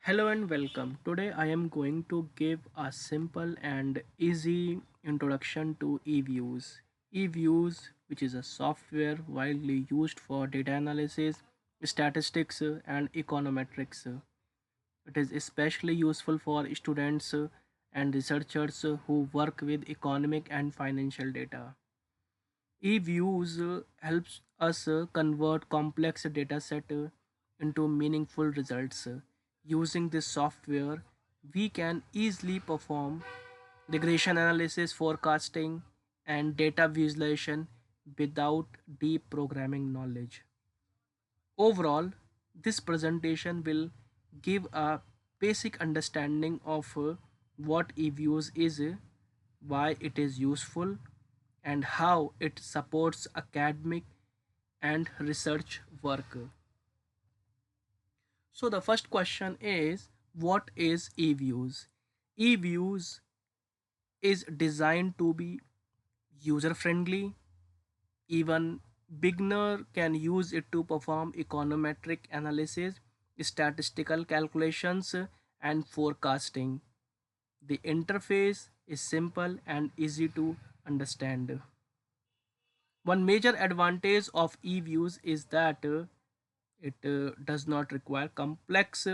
Hello and welcome. Today I am going to give a simple and easy introduction to eViews. eViews, which is a software widely used for data analysis, statistics, and econometrics. It is especially useful for students and researchers who work with economic and financial data. eViews helps us convert complex data set into meaningful results. Using this software, we can easily perform regression analysis, forecasting, and data visualization without deep programming knowledge. Overall, this presentation will give a basic understanding of what eViews is, why it is useful, and how it supports academic and research work. So the first question is, what is eViews? eViews is designed to be user friendly. Even beginner can use it to perform econometric analysis, statistical calculations, and forecasting. The interface is simple and easy to understand. One major advantage of eViews is that it does not require complex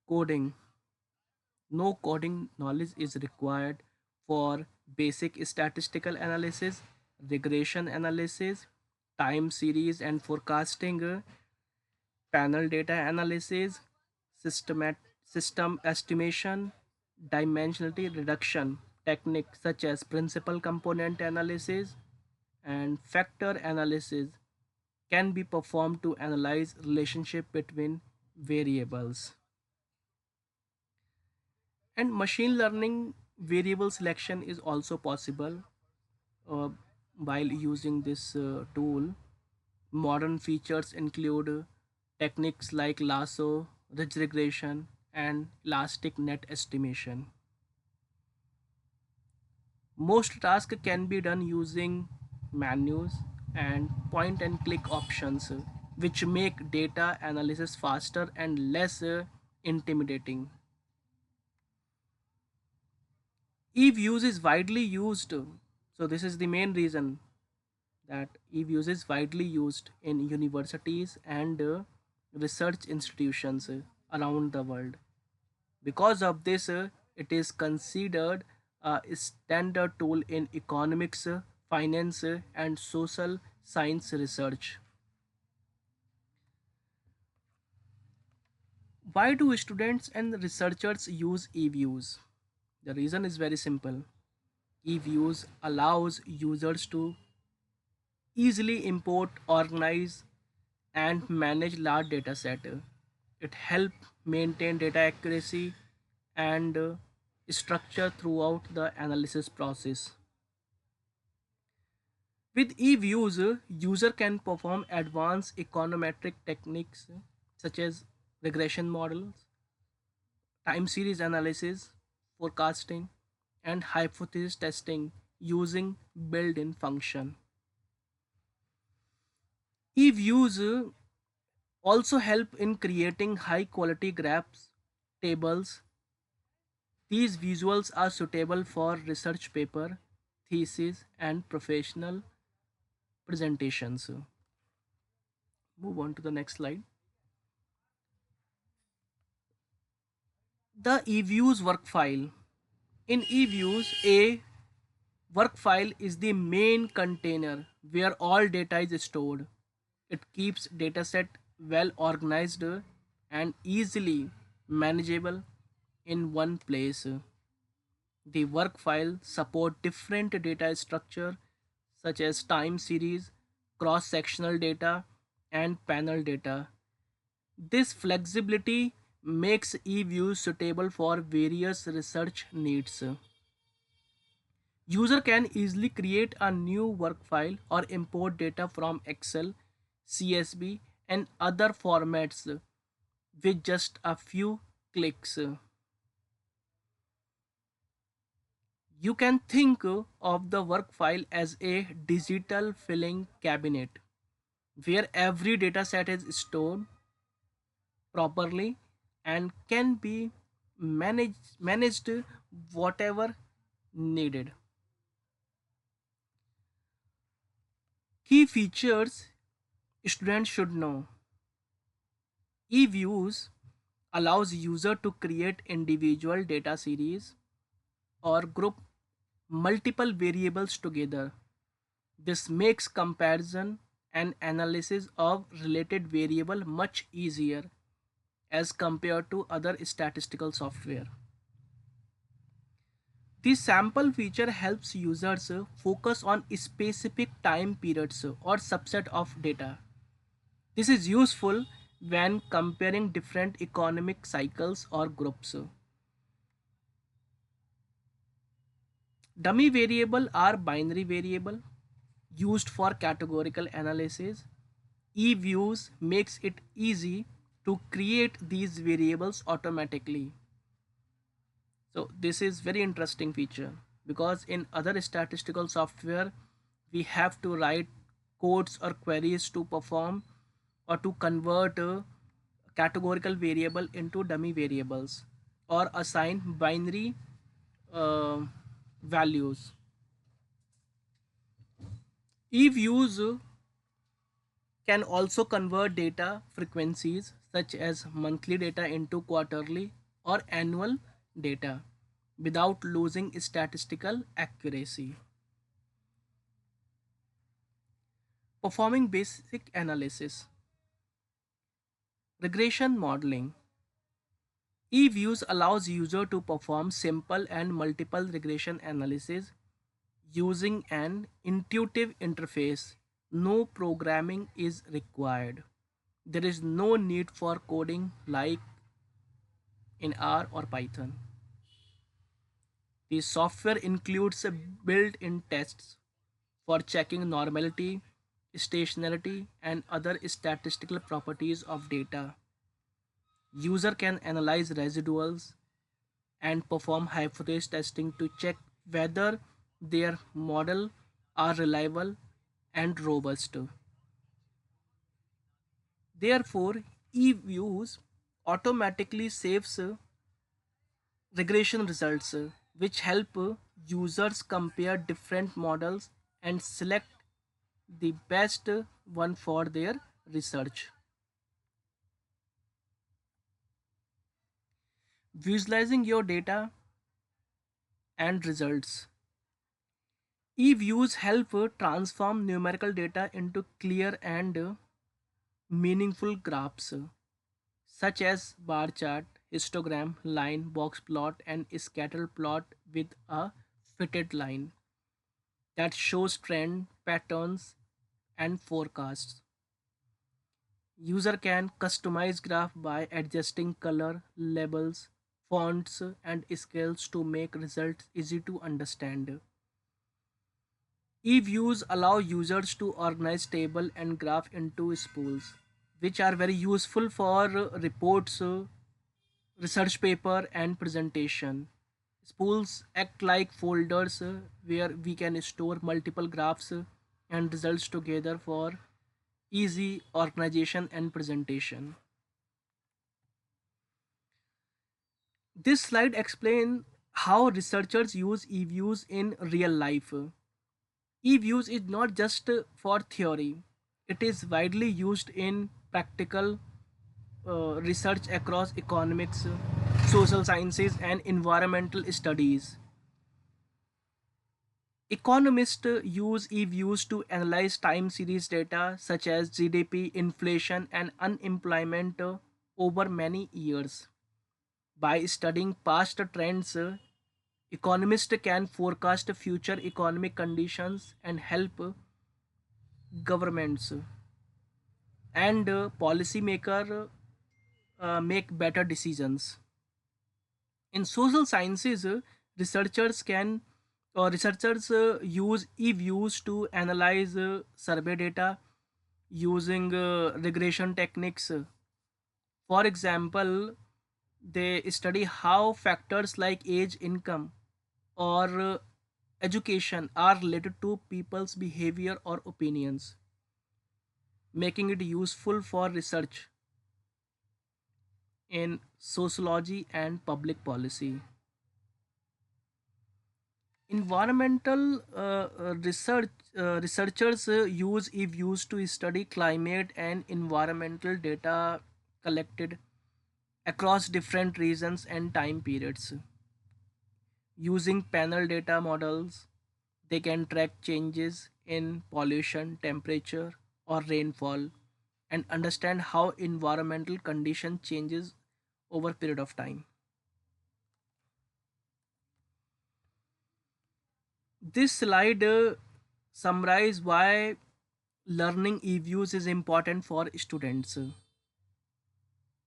coding. No coding knowledge is required for basic statistical analysis, regression analysis, time series and forecasting, panel data analysis, system estimation, dimensionality reduction techniques such as principal component analysis and factor analysis can be performed to analyze relationship between variables. And machine learning variable selection is also possible uh, while using this tool. Modern features include techniques like lasso, ridge regression, and elastic net estimation. Most tasks can be done using menus and point and click options, which make data analysis faster and less intimidating. eViews is widely used. So this is the main reason that eViews is widely used in universities and research institutions around the world. Because of this, it is considered a standard tool in economics, finance, and social science research. Why do students and researchers use eViews? The reason is very simple. eViews allows users to easily import, organize, and manage large data set. It helps maintain data accuracy and structure throughout the analysis process. With eViews, user can perform advanced econometric techniques such as regression models, time series analysis, forecasting, and hypothesis testing using built-in function. eViews also help in creating high quality graphs, tables. These visuals are suitable for research paper, thesis, and professional presentations. Move on to the next slide. The eViews work file. In eViews, a work file is the main container where all data is stored. It keeps dataset well organized and easily manageable in one place. The work file support different data structure such as time series, cross-sectional data, and panel data. This flexibility makes eViews suitable for various research needs. User can easily create a new work file or import data from Excel, CSV, and other formats with just a few clicks. You can think of the work file as a digital filing cabinet where every data set is stored properly and can be managed whatever needed. Key features students should know. eViews allows user to create individual data series or group multiple variables together. This makes comparison and analysis of related variable much easier as compared to other statistical software. This sample feature helps users focus on specific time periods or subset of data. This is useful when comparing different economic cycles or groups. Dummy variable are binary variable used for categorical analysis. eViews makes it easy to create these variables automatically. So this is very interesting feature because in other statistical software we have to write codes or queries to perform or to convert categorical variable into dummy variables or assign binary uh, values. eViews can also convert data frequencies such as monthly data into quarterly or annual data without losing statistical accuracy. Performing basic analysis, regression modeling. eViews allows user to perform simple and multiple regression analysis using an intuitive interface. No programming is required. There is no need for coding like in R or Python. The software includes built-in tests for checking normality, stationarity, and other statistical properties of data. User can analyze residuals and perform hypothesis testing to check whether their model are reliable and robust. Therefore, eViews automatically saves regression results, which help users compare different models and select the best one for their research. Visualizing your data and results. eViews help transform numerical data into clear and meaningful graphs such as bar chart, histogram, line, box plot, and scatter plot with a fitted line that shows trend, patterns, and forecasts. User can customize graph by adjusting color, labels, fonts, and scales to make results easy to understand. eViews allow users to organize table and graph into spools, which are very useful for reports, research paper, and presentation. Spools act like folders where we can store multiple graphs and results together for easy organization and presentation. This slide explains how researchers use eViews in real life. eViews is not just for theory, it is widely used in practical research across economics, social sciences, and environmental studies. Economists use eViews to analyze time series data such as GDP, inflation, and unemployment over many years. By studying past trends, economists can forecast future economic conditions and help governments and policymakers make better decisions. In social sciences, researchers can researchers use eViews to analyze survey data using regression techniques. For example, they study how factors like age, income, or education are related to people's behavior or opinions, making it useful for research. in sociology and public policy. Environmental researchers use e-views to study climate and environmental data collected across different regions and time periods. Using panel data models, they can track changes in pollution, temperature, or rainfall and understand how environmental condition changes over period of time. This slide summarize why learning e-views is important for students.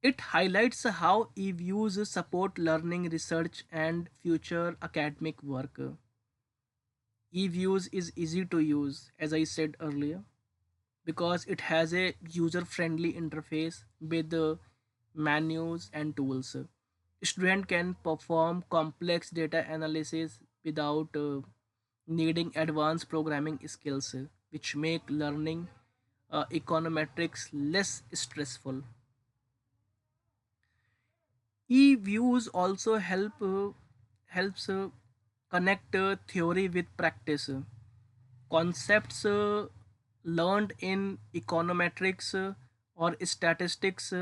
It highlights how e-views support learning, research, and future academic work. E-views is easy to use, as I said earlier, because it has a user-friendly interface with menus and tools. Student can perform complex data analysis without needing advanced programming skills, which make learning econometrics less stressful. E-views also helps connect theory with practice. Concepts learned in econometrics or statistics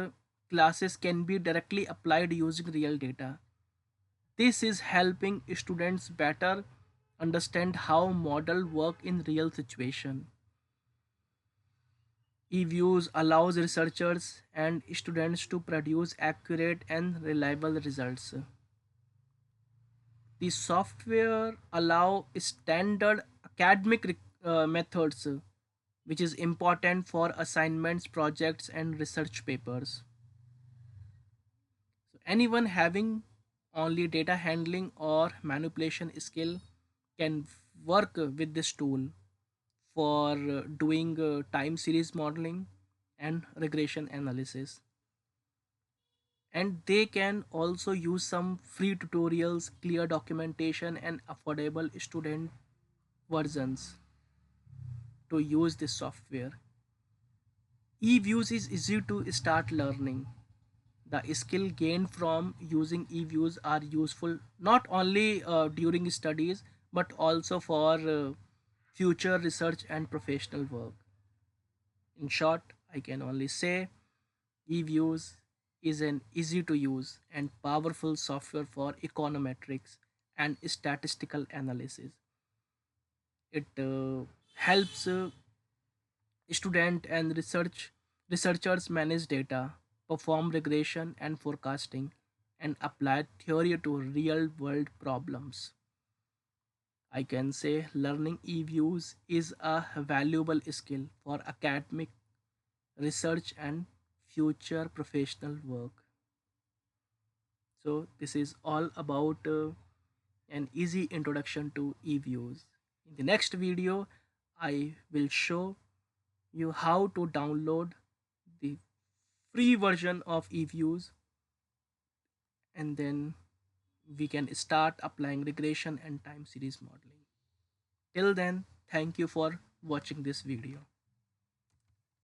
classes can be directly applied using real data. This is helping students better understand how model work in real situation. E-views allows researchers and students to produce accurate and reliable results. The software allow standard academic methods, which is important for assignments, projects, and research papers. So anyone having only data handling or manipulation skill can work with this tool for doing time series modeling and regression analysis. And they can also use some free tutorials, clear documentation, and affordable student versions to use this software. E-views is easy to start learning. The skill gained from using e-views are useful not only during studies but also for future research and professional work. In short, I can only say e-views is an easy to use and powerful software for econometrics and statistical analysis. It helps student and researchers manage data, perform regression and forecasting, and apply theory to real world problems. I can say learning e-views is a valuable skill for academic research and future professional work. So this is all about an easy introduction to e-views. In the next video, I will show you how to download the free version of e-views, and then we can start applying regression and time series modeling. Till then, thank you for watching this video.